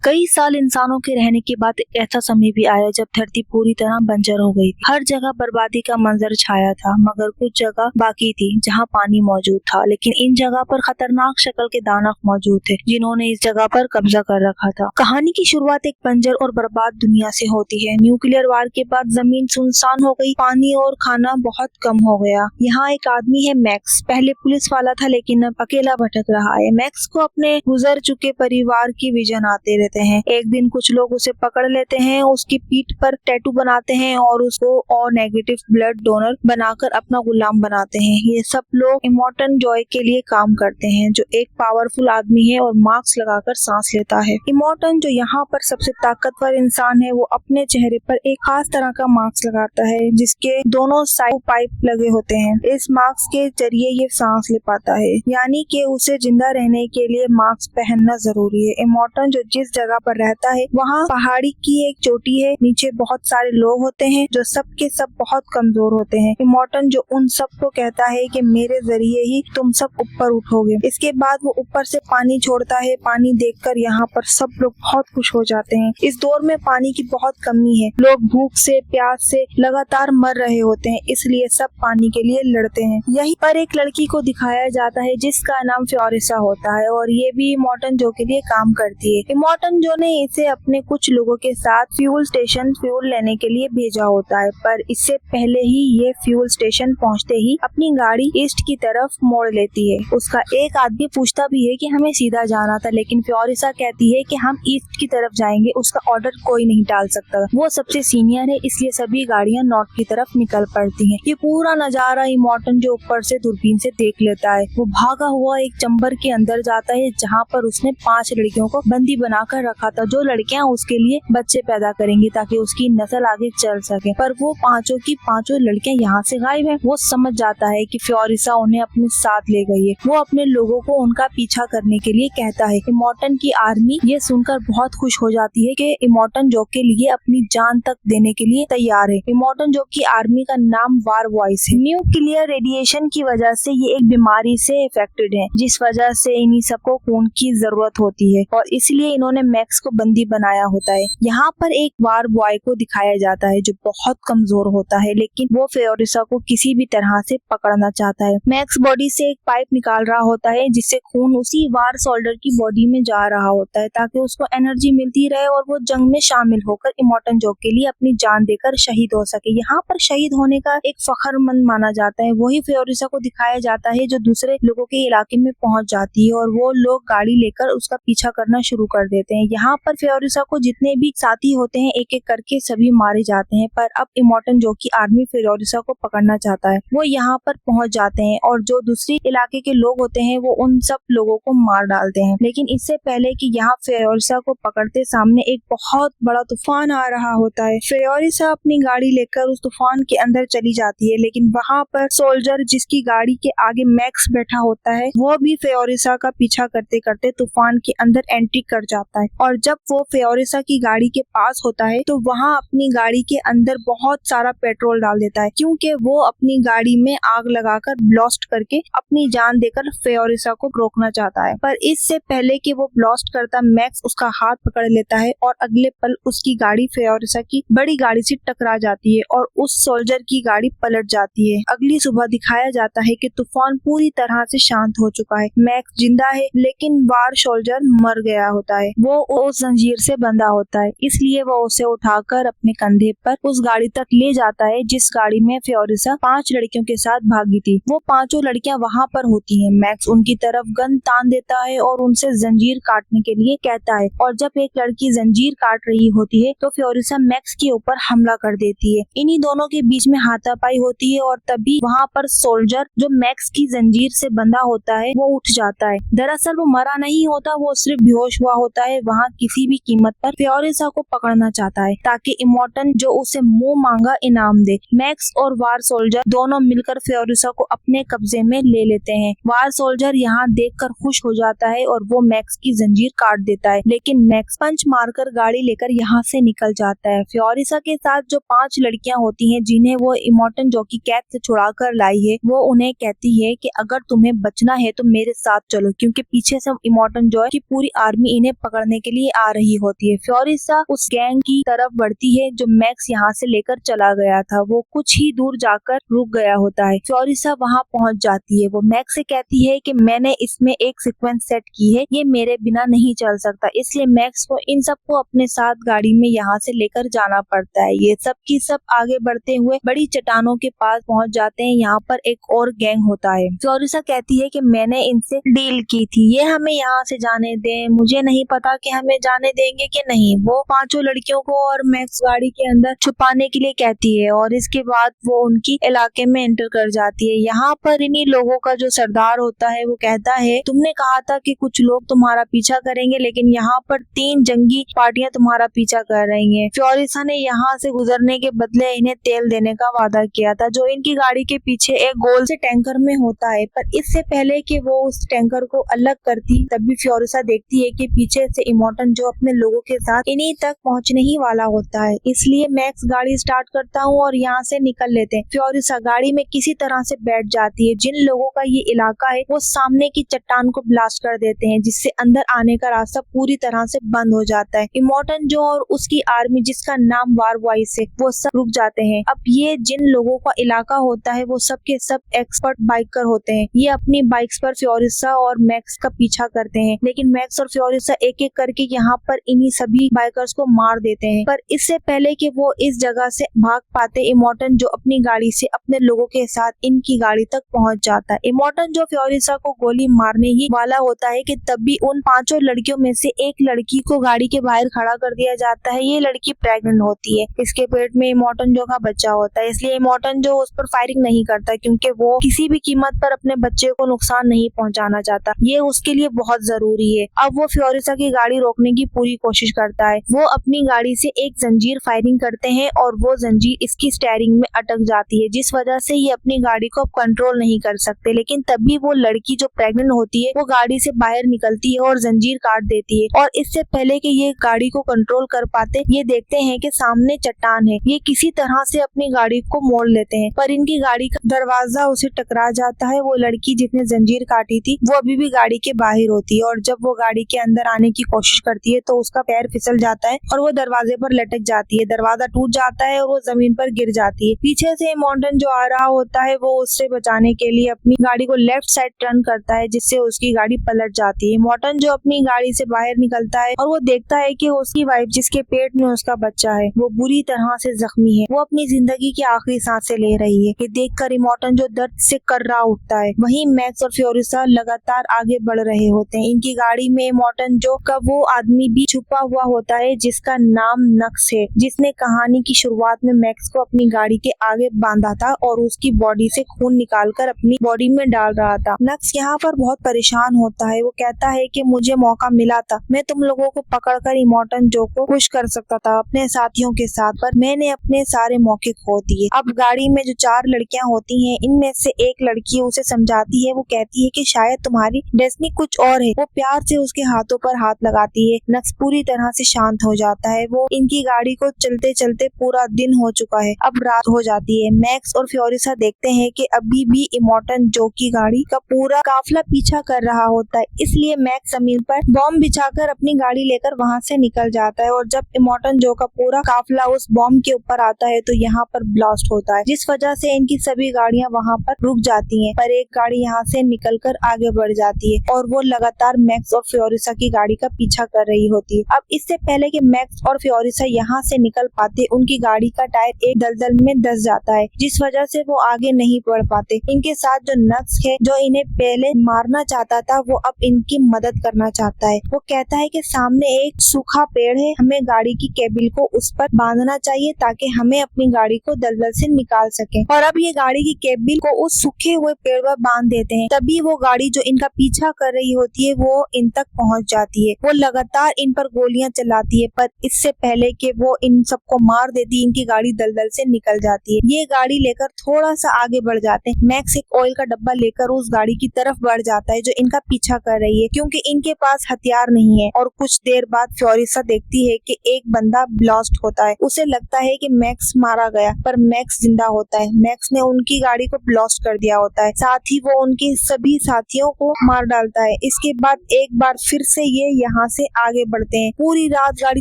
कई साल इंसानों के रहने के बाद एक ऐसा समय भी आया जब धरती पूरी तरह बंजर हो गई थी। हर जगह बर्बादी का मंजर छाया था, मगर कुछ जगह बाकी थी जहां पानी मौजूद था। लेकिन इन जगह पर खतरनाक शक्ल के दानव मौजूद थे जिन्होंने इस जगह पर कब्जा कर रखा था। कहानी की शुरुआत एक बंजर और बर्बाद दुनिया से होती है। न्यूक्लियर वार के बाद जमीन सुनसान हो गई, पानी और खाना बहुत कम हो गया। यहाँ एक आदमी है मैक्स, पहले पुलिस वाला था लेकिन अब अकेला भटक रहा है। मैक्स को अपने गुजर चुके परिवार की विजन आते रहते हैं। एक दिन कुछ लोग उसे पकड़ लेते हैं, उसकी पीठ पर टैटू बनाते हैं और उसको और नेगेटिव ब्लड डोनर बनाकर अपना गुलाम बनाते हैं। ये सब लोग इमोर्टन जॉय के लिए काम करते हैं, जो एक पावरफुल आदमी है और मास्क लगाकर सांस लेता है। इमोर्टन जो यहाँ पर सबसे ताकतवर इंसान है, वो अपने चेहरे पर एक खास तरह का मास्क लगाता है जिसके दोनों साइड पाइप लगे होते हैं। इस मास्क के जरिए ये सांस ले पाता है, यानी कि उसे जिंदा रहने के लिए मास्क पहनना जरूरी है। इमोर्टन जो जिस जगह पर रहता है वहाँ पहाड़ी की एक चोटी है, नीचे बहुत सारे लोग होते हैं जो सब के सब बहुत कमजोर होते हैं। इमोर्टन जो उन सब को कहता है कि मेरे जरिए ही तुम सब ऊपर उठोगे। इसके बाद वो ऊपर से पानी छोड़ता है। पानी देखकर यहाँ पर सब लोग बहुत खुश हो जाते हैं। इस दौर में पानी की बहुत कमी है, लोग भूख से प्यास से लगातार मर रहे होते हैं, इसलिए सब पानी के लिए लड़ते हैं। यहीं पर एक लड़की को दिखाया जाता है जिसका नाम फ्योरिसा होता है और ये भी इमोर्टन जो के लिए काम करती है। इमोर्टन जो ने इसे अपने कुछ लोगों के साथ फ्यूल स्टेशन फ्यूल लेने के लिए भेजा होता है, पर इससे पहले ही ये फ्यूल स्टेशन पहुंचते ही अपनी गाड़ी ईस्ट की तरफ मोड़ लेती है। उसका एक आदमी पूछता भी है कि हमें सीधा जाना था, लेकिन फ्योरिसा कहती है कि हम ईस्ट की तरफ जाएंगे, उसका ऑर्डर कोई नहीं टाल सकता। वो सबसे सीनियर है, इसलिए सभी गाड़ियां नॉर्थ की तरफ निकल पड़ती हैं। ये पूरा नजारा इमोर्टन जो ऊपर से दूरबीन से देख लेता है। वो भागा हुआ एक चंबर के अंदर जाता है जहाँ पर उसने 5 लड़कियों को बंदी बनाकर रखा था, जो लड़कियां उसके लिए बच्चे पैदा करेंगी ताकि उसकी नस्ल आगे चल सके। पर वो पांचों की पांचों लड़कियां यहाँ से गायब हैं। वो समझ जाता है कि फ्योरिसा उन्हें अपने साथ ले गई है। वो अपने लोगों को उनका पीछा करने के लिए कहता है। इमोर्टन की आर्मी ये सुनकर बहुत खुश हो जाती है कि इमोर्टन जो के लिए अपनी जान तक देने के लिए तैयार है। इमोर्टन जो की आर्मी का नाम वार वॉइस है। न्यूक्लियर रेडिएशन की वजह से ये एक बीमारी से इफेक्टेड है, जिस वजह से इन्हीं सबको खून की जरूरत होती है और इसलिए इन्होंने मैक्स को बंदी बनाया होता है। यहाँ पर एक वार बॉय को दिखाया जाता है जो बहुत कमजोर होता है, लेकिन वो फ्योरिसा को किसी भी तरह से पकड़ना चाहता है। मैक्स बॉडी से एक पाइप निकाल रहा होता है जिससे खून उसी वार सोल्जर की बॉडी में जा रहा होता है ताकि उसको एनर्जी मिलती रहे और वो जंग में शामिल होकर इमोर्टन जो के लिए अपनी जान देकर शहीद हो सके। यहाँ पर शहीद होने का एक फखरमंद माना जाता है। वही फ्योरिसा को दिखाया जाता है जो दूसरे लोगों के इलाके में पहुंच जाती है और वो लोग गाड़ी लेकर उसका पीछा करना शुरू कर देते हैं। यहाँ पर फ्योरिसा को जितने भी साथी होते हैं एक एक करके सभी मारे जाते हैं, पर अब इमोर्टन जो की आर्मी फ्योरिसा को पकड़ना चाहता है। वो यहाँ पर पहुंच जाते हैं और जो दूसरी इलाके के लोग होते हैं वो उन सब लोगों को मार डालते हैं। लेकिन इससे पहले कि यहाँ फ्योरिसा को पकड़ते सामने एक बहुत बड़ा तूफान आ रहा होता है। फ्योरिसा अपनी गाड़ी लेकर उस तूफान के अंदर चली जाती है, लेकिन वहाँ पर सोल्जर जिसकी गाड़ी के आगे मैक्स बैठा होता है वो भी फ्योरिसा का पीछा करते करते तूफान के अंदर एंट्री कर जाता है। और जब वो फ्योरिसा की गाड़ी के पास होता है तो वहाँ अपनी गाड़ी के अंदर बहुत सारा पेट्रोल डाल देता है, क्योंकि वो अपनी गाड़ी में आग लगाकर ब्लास्ट करके अपनी जान देकर फ्योरिसा को रोकना चाहता है। पर इससे पहले कि वो ब्लास्ट करता, मैक्स उसका हाथ पकड़ लेता है और अगले पल उसकी गाड़ी फ्योरिसा की बड़ी गाड़ी से टकरा जाती है और उस सोल्जर की गाड़ी पलट जाती है। अगली सुबह दिखाया जाता है कि तूफान पूरी तरह से शांत हो चुका है। मैक्स जिंदा है, लेकिन वार सोल्जर मर गया होता है। वो उस जंजीर से बंधा होता है, इसलिए वो उसे उठाकर अपने कंधे पर उस गाड़ी तक ले जाता है जिस गाड़ी में फ्योरिसा 5 लड़कियों के साथ भागी थी। वो पांचों लड़कियां वहाँ पर होती हैं। मैक्स उनकी तरफ गन तान देता है और उनसे जंजीर काटने के लिए कहता है, और जब एक लड़की जंजीर काट रही होती है तो फ्योरिसा मैक्स के ऊपर हमला कर देती है। इन्हीं दोनों के बीच में हाथापाई होती है और तभी वहाँ पर सोल्जर जो मैक्स की जंजीर से बंधा होता है वो उठ जाता है। दरअसल वो मरा नहीं होता, वो सिर्फ बेहोश हुआ होता है। वहाँ किसी भी कीमत पर फ्योरिसा को पकड़ना चाहता है ताकि इमोर्टन जो उसे मुंह मांगा इनाम दे। मैक्स और वार सोल्जर दोनों मिलकर फ्योरिसा को अपने कब्जे में ले लेते हैं। वार सोल्जर यहाँ देखकर खुश हो जाता है और वो मैक्स की जंजीर काट देता है, लेकिन मैक्स पंच मारकर गाड़ी लेकर यहाँ से निकल जाता है। फ्योरिसा के साथ जो 5 लड़कियां होती हैं जिन्हें वो इमोर्टन जो की कैद से छुड़ा कर लाई है, वो उन्हें कहती है कि अगर तुम्हें बचना है तो मेरे साथ चलो, क्योंकि पीछे से इमोर्टन जो की पूरी आर्मी इन्हें पकड़ने मारने के लिए आ रही होती है। फ्योरिसा उस गैंग की तरफ बढ़ती है जो मैक्स यहाँ से लेकर चला गया था। वो कुछ ही दूर जाकर रुक गया होता है। फ्योरिसा वहाँ पहुँच जाती है। वो मैक्स से कहती है कि मैंने इसमें एक सीक्वेंस सेट की है, ये मेरे बिना नहीं चल सकता, इसलिए मैक्स को इन सबको अपने साथ गाड़ी में यहाँ से लेकर जाना पड़ता है। ये सब की सब आगे बढ़ते हुए बड़ी चट्टानों के पास पहुँच जाते हैं। यहाँ पर एक और गैंग होता है। फ्योरिसा कहती है कि मैंने इनसे डील की थी, ये हमें यहाँ से जाने दें, मुझे नहीं पता कि हमें जाने देंगे कि नहीं। वो पांचों लड़कियों को और मैक्स गाड़ी के अंदर छुपाने के लिए कहती है और इसके बाद वो उनकी इलाके में एंटर कर जाती है। यहाँ पर इन्हीं लोगों का जो सरदार होता है वो कहता है, तुमने कहा था कि कुछ लोग तुम्हारा पीछा करेंगे, लेकिन यहाँ पर 3 जंगी पार्टियां तुम्हारा पीछा कर रही हैं। फ्योरिसा ने यहाँ से गुजरने के बदले इन्हें तेल देने का वादा किया था, जो इनकी गाड़ी के पीछे एक गोल से टैंकर में होता है। पर इससे पहले कि वो उस टैंकर को अलग करती, तभी फ्योरिसा देखती है कि पीछे से इमोटन जो अपने लोगों के साथ इन्हीं तक पहुँचने ही वाला होता है। इसलिए मैक्स गाड़ी स्टार्ट करता हूँ और यहाँ से निकल लेते हैं। फ्योरिसा गाड़ी में किसी तरह से बैठ जाती है। जिन लोगों का ये इलाका है वो सामने की चट्टान को ब्लास्ट कर देते हैं, जिससे अंदर आने का रास्ता पूरी तरह से बंद हो जाता है। इमोटन जो और उसकी आर्मी जिसका नाम वार वॉइस है, वो सब रुक जाते हैं। अब ये जिन लोगों का इलाका होता है वो सब के सब एक्सपर्ट बाइकर होते हैं। ये अपनी बाइक्स पर फ्योरिसा और मैक्स का पीछा करते हैं, लेकिन मैक्स और फ्योरिसा एक एक करके यहाँ पर इन्हीं सभी बाइकर्स को मार देते हैं। पर इससे पहले कि वो इस जगह से भाग पाते, इमोटन जो अपनी गाड़ी से अपने लोगों के साथ इनकी गाड़ी तक पहुँच जाता है। इमोटन जो फ्योरिसा को गोली मारने ही वाला होता है कि तभी उन पांचों लड़कियों में से एक लड़की को गाड़ी के बाहर खड़ा कर दिया जाता है। ये लड़की प्रेग्नेंट होती है, इसके पेट में इमोटन जो का बच्चा होता है, इसलिए इमोटन जो उस पर फायरिंग नहीं करता क्योंकि वो किसी भी कीमत पर अपने बच्चे को नुकसान नहीं पहुंचाना चाहता। ये उसके लिए बहुत जरूरी है। अब वो फ्योरिसा की गाड़ी रोकने की पूरी कोशिश करता है। वो अपनी गाड़ी से एक जंजीर फायरिंग करते हैं और वो जंजीर इसकी स्टीयरिंग में अटक जाती है, जिस वजह से ये अपनी गाड़ी को कंट्रोल नहीं कर सकते। लेकिन तभी वो लड़की जो प्रेग्नेंट होती है वो गाड़ी से बाहर निकलती है और जंजीर काट देती है। और इससे पहले कि ये गाड़ी को कंट्रोल कर पाते, ये देखते हैं कि सामने चट्टान है। ये किसी तरह से अपनी गाड़ी को मोड़ लेते हैं, पर इनकी गाड़ी का दरवाजा उसे टकरा जाता है। वो लड़की जिसने जंजीर काटी थी वो अभी भी गाड़ी के बाहर होती है और जब वो गाड़ी के अंदर आने की कोशिश करती है तो उसका पैर फिसल जाता है और वो दरवाजे पर लटक जाती है। दरवाजा टूट जाता है और वो जमीन पर गिर जाती है। पीछे से इमोटन जो आ रहा होता है वो उससे बचाने के लिए अपनी गाड़ी को लेफ्ट साइड टर्न करता है, जिससे उसकी गाड़ी पलट जाती है। इमोटन जो अपनी गाड़ी से बाहर निकलता है और वो देखता है कि उसकी वाइफ जिसके पेट में उसका बच्चा है वो बुरी तरह से जख्मी है। वो अपनी जिंदगी की आखिरी सांसें ले रही है। ये देखकर इमोटन जो दर्द से कर्रा उठता है। वहीं मैक्स और फ्योरिसा लगातार आगे बढ़ रहे होते हैं। इनकी गाड़ी में इमोटन जो का वो आदमी भी छुपा हुआ होता है जिसका नाम नक्स है, जिसने कहानी की शुरुआत में मैक्स को अपनी गाड़ी के आगे बांधा था और उसकी बॉडी से खून निकालकर अपनी बॉडी में डाल रहा था। नक्स यहाँ पर बहुत परेशान होता है। वो कहता है कि मुझे मौका मिला था, मैं तुम लोगों को पकड़कर इमोटन जो को खुश कर सकता था अपने साथियों के साथ, पर मैंने अपने सारे मौके खो दिए। अब गाड़ी में जो 4 लड़कियां होती हैं, इनमें से एक लड़की उसे समझाती है। वो कहती है कि शायद तुम्हारी डेस्टिनी कुछ और है। वो प्यार से उसके हाथों पर हाथ लगाती है। नक्स पूरी तरह से शांत हो जाता है। वो इनकी गाड़ी को चलते चलते पूरा दिन हो चुका है, अब रात हो जाती है। मैक्स और फ्योरिसा देखते हैं कि अभी भी इमोटन जो की गाड़ी का पूरा काफिला पीछा कर रहा होता है, इसलिए मैक्स जमीन पर बॉम्ब बिछाकर अपनी गाड़ी लेकर वहाँ से निकल जाता है। और जब इमोटन जो का पूरा काफिला उस बॉम्ब के ऊपर आता है तो यहाँ पर ब्लास्ट होता है, जिस वजह से इनकी सभी गाड़ियाँ वहाँ पर रुक जाती हैं। पर एक गाड़ी यहाँ से निकलकर आगे बढ़ जाती है और वो लगातार मैक्स और फ्योरिसा की गाड़ी का पीछा कर रही होती है। अब इससे पहले कि मैक्स और फ्योरिसा यहाँ से निकल पाते, उनकी गाड़ी का टायर एक दलदल में धंस जाता है, जिस वजह से वो आगे नहीं बढ़ पाते। इनके साथ जो नक्स है जो इन्हें पहले मारना चाहता था, वो अब इनकी मदद करना चाहता है। वो कहता है कि सामने एक सूखा पेड़ है, हमें गाड़ी की केबल को उस पर बांधना चाहिए ताकि हमें अपनी गाड़ी को दलदल से निकाल सके। और अब ये गाड़ी की केबल को उस सूखे हुए पेड़ पर बांध देते हैं। तभी वो गाड़ी जो इनका पीछा कर रही होती है वो इन तक पहुंच जाती है। वो लगातार इन पर गोलियां चलाती है, पर इससे पहले कि वो इन सबको मार देती, इनकी गाड़ी दलदल से निकल जाती है। ये गाड़ी लेकर थोड़ा सा आगे बढ़ जाते हैं। मैक्स एक ऑयल का डब्बा लेकर उस गाड़ी की तरफ बढ़ जाता है जो इनका पीछा कर रही है, क्योंकि इनके पास हथियार नहीं है। और कुछ देर बाद फ्योरिसा देखती है कि एक बंदा ब्लास्ट होता है। उसे लगता है कि मैक्स मारा गया, पर मैक्स जिंदा होता है। मैक्स ने उनकी गाड़ी को ब्लास्ट कर दिया होता है, साथ ही वो उनके सभी साथियों को मार डालता है। इसके बाद एक बार फिर से ये यहाँ वहाँ से आगे बढ़ते हैं। पूरी रात गाड़ी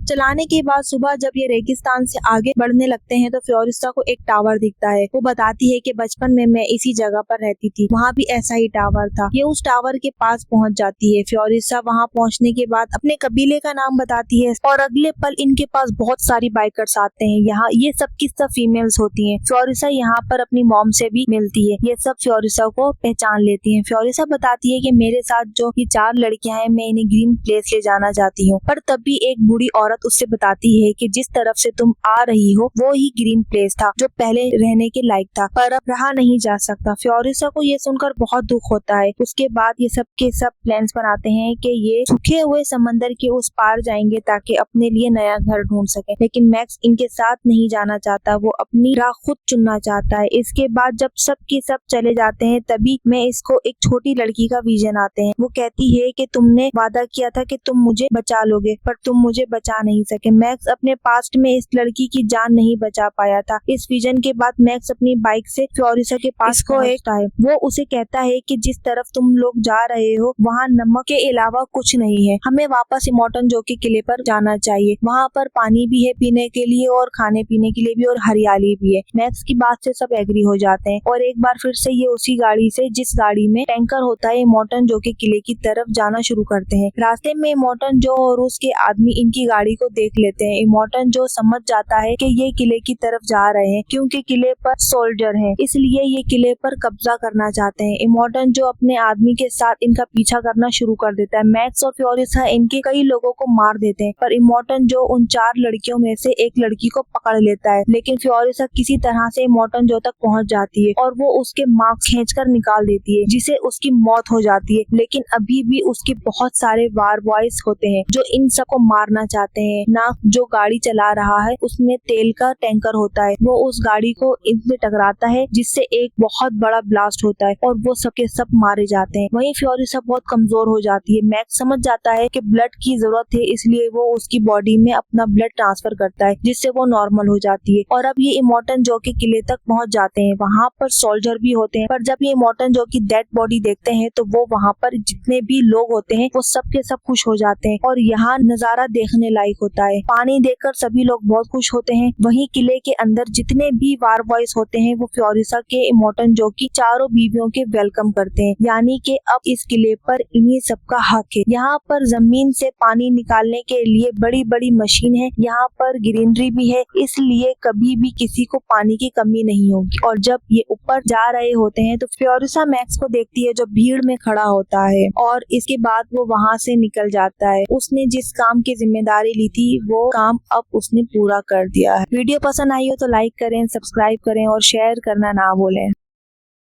चलाने के बाद सुबह जब ये रेगिस्तान से आगे बढ़ने लगते हैं तो फ्योरिसा को एक टावर दिखता है। वो बताती है कि बचपन में मैं इसी जगह पर रहती थी, वहाँ भी ऐसा ही टावर था। ये उस टावर के पास पहुँच जाती है। फ्योरिसा वहाँ पहुँचने के बाद अपने कबीले का नाम बताती है और अगले पल इनके पास बहुत सारी बाइकर्स आते हैं। यहाँ ये सब की सब फीमेल्स होती हैं। फ्योरिसा यहाँ पर अपनी मॉम से भी मिलती है। ये सब फ्योरिसा को पहचान लेती हैं। फ्योरिसा बताती है कि मेरे साथ जो ये 4 लड़कियां हैं, मैं इन्हें ग्रीन प्लेस ले जाना चाहती हूँ। पर तभी एक बूढ़ी औरत उससे बताती है कि जिस तरफ से तुम आ रही हो वो ही ग्रीन प्लेस था जो पहले रहने के लायक था, पर अब रहा नहीं जा सकता। फ्योरिसा को ये सुनकर बहुत दुख होता है। उसके बाद ये सब के सब प्लान्स बनाते हैं कि ये सूखे हुए समंदर के उस पार जाएंगे ताकि अपने लिए नया घर ढूंढ सके। लेकिन मैक्स इनके साथ नहीं जाना चाहता, वो अपनी राह खुद चुनना चाहता है। इसके बाद जब सब के सब चले जाते हैं तभी मैं इसको एक छोटी लड़की का विजन आते हैं। वो कहती है कि तुमने वादा किया था कि तुम मुझे बचा लोगे, पर तुम मुझे बचा नहीं सके। मैक्स अपने पास्ट में इस लड़की की जान नहीं बचा पाया था। इस विजन के बाद मैक्स अपनी बाइक से फ्लोरिसा के पास पहुंचता है। वो उसे कहता है कि जिस तरफ तुम लोग जा रहे हो वहाँ नमक के अलावा कुछ नहीं है, हमें वापस इमोर्टन जो के किले पर जाना चाहिए। वहाँ पर पानी भी है पीने के लिए और खाने पीने के लिए भी, और हरियाली भी है। मैक्स की बात से सब एग्री हो जाते हैं और एक बार फिर से ये उसी गाड़ी से जिस गाड़ी में टैंकर होता है इमोर्टन जो के किले की तरफ जाना शुरू करते हैं। रास्ते में इमोर्टन जो और उसके आदमी इनकी गाड़ी को देख लेते हैं। इमोर्टन जो समझ जाता है कि ये किले की तरफ जा रहे हैं क्योंकि किले पर सोल्जर हैं, इसलिए ये किले पर कब्जा करना चाहते हैं। इमोर्टन जो अपने आदमी के साथ इनका पीछा करना शुरू कर देता है। मैक्स और फ्लोरिसा इनके कई लोगों को मार देते हैं, पर इमोर्टन जो उन 4 लड़कियों में से एक लड़की को पकड़ लेता है। लेकिन फ्लोरिसा किसी तरह से इमोर्टन जो तक पहुंच जाती है और वो उसके मार्क्स खींचकर निकाल देती है, जिसे उसकी मौत हो जाती है। लेकिन अभी भी उसके बहुत सारे वार बॉयज होते हैं जो इन सबको मारना चाहते हैं। ना जो गाड़ी चला रहा है उसमें तेल का टैंकर होता है, वो उस गाड़ी को इनसे टकराता है जिससे एक बहुत बड़ा ब्लास्ट होता है और वो सबके सब मारे जाते हैं। वहीं फ्लोरिसा बहुत कमजोर हो जाती है। मैक्स समझ जाता है कि ब्लड की जरूरत है, इसलिए वो उसकी बॉडी में अपना ब्लड ट्रांसफर करता है जिससे वो नॉर्मल हो जाती है। और अब ये इमोर्टन जो के किले तक पहुंच जाते हैं। वहाँ पर सोल्जर भी होते हैं, पर जब ये इमोर्टन जो की डेड बॉडी देखते हैं तो वो वहाँ पर जितने भी लोग होते हैं वो सब के सब खुश हो जाते हैं और यहाँ नजारा देखने लायक होता है। पानी देखकर सभी लोग बहुत खुश होते हैं। वहीं किले के अंदर जितने भी वार बॉयज होते हैं वो फ्लोरिसा के इमोर्टन जो की चारों बीवियों के वेलकम करते हैं, यानी कि अब इस किले पर इन्हीं सबका हक है। यहाँ पर जमीन से पानी निकालने के लिए बड़ी बड़ी मशीन है, यहाँ पर ग्रीनरी भी है, इसलिए कभी भी किसी को पानी की कमी नहीं होगी। और जब ये ऊपर जा रहे होते हैं तो फ्लोरिसा मैक्स को देखती है जो भीड़ में खड़ा होता है और इसके बाद वो वहाँ से निकल जाता है। उसने जिस काम की जिम्मेदारी ली थी वो काम अब उसने पूरा कर दिया है। वीडियो पसंद आई हो तो लाइक करें, सब्सक्राइब करें और शेयर करना ना भूलें।